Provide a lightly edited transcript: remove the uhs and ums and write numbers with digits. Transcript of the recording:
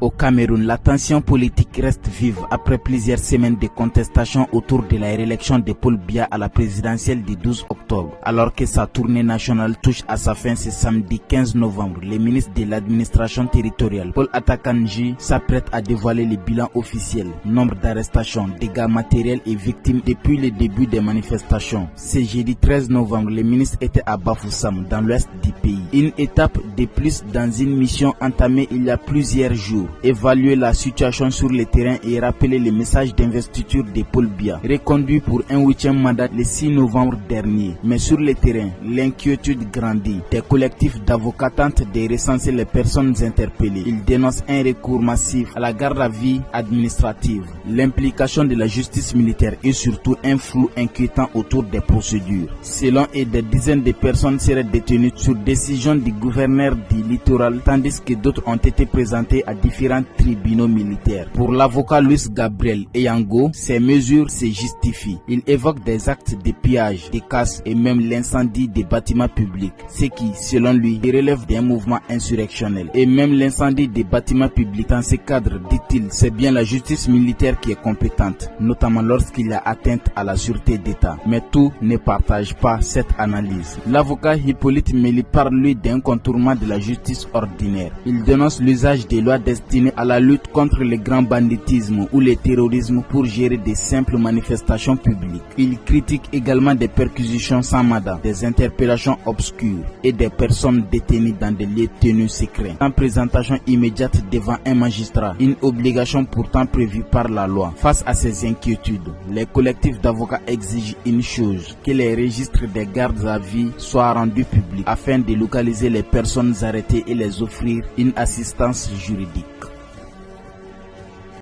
Au Cameroun, la tension politique reste vive après plusieurs semaines de contestation autour de la réélection de Paul Biya à la présidentielle du 12 octobre. Alors que sa tournée nationale touche à sa fin ce samedi 15 novembre, le ministre de l'administration territoriale, Paul Atakanji, s'apprête à dévoiler le bilan officiel, nombre d'arrestations, dégâts matériels et victimes depuis le début des manifestations. Ce jeudi 13 novembre, le ministre était à Bafoussam, dans l'ouest du pays. Une étape de plus dans une mission entamée il y a plusieurs jours. Évaluer la situation sur le terrain et rappeler le message d'investiture de Paul Biya, reconduit pour un 8e mandat le 6 novembre dernier. Mais sur le terrain, l'inquiétude grandit. Des collectifs d'avocats tentent de recenser les personnes interpellées. Ils dénoncent un recours massif à la garde à vue administrative, l'implication de la justice militaire et surtout un flou inquiétant autour des procédures. Selon eux, des dizaines de personnes seraient détenues sur décision du gouverneur du littoral, tandis que d'autres ont été présentées à différents tribunaux militaires. Pour l'avocat Luis Gabriel Eyango, ces mesures se justifient. Il évoque des actes de pillage, de casse et même l'incendie des bâtiments publics, ce qui, selon lui, relève d'un mouvement insurrectionnel. Et même l'incendie des bâtiments publics, dans ce cadre, dit-il, c'est bien la justice militaire qui est compétente, notamment lorsqu'il y a atteinte à la sûreté d'État. Mais tout ne partage pas cette analyse. L'avocat Hippolyte Meli parle lui d'un contournement de la justice ordinaire. Il dénonce l'usage des lois destinées à la lutte contre le grand banditisme ou le terrorisme pour gérer des simples manifestations publiques. Il critique également des perquisitions sans mandat, des interpellations obscures et des personnes détenues dans des lieux tenus secrets, en présentation immédiate devant un magistrat, une obligation pourtant prévue par la loi. Face à ces inquiétudes, les collectifs d'avocats exigent une chose, que les registres des gardes à vue soient rendus publics afin de localiser les personnes arrêtées et les offrir une assistance juridique.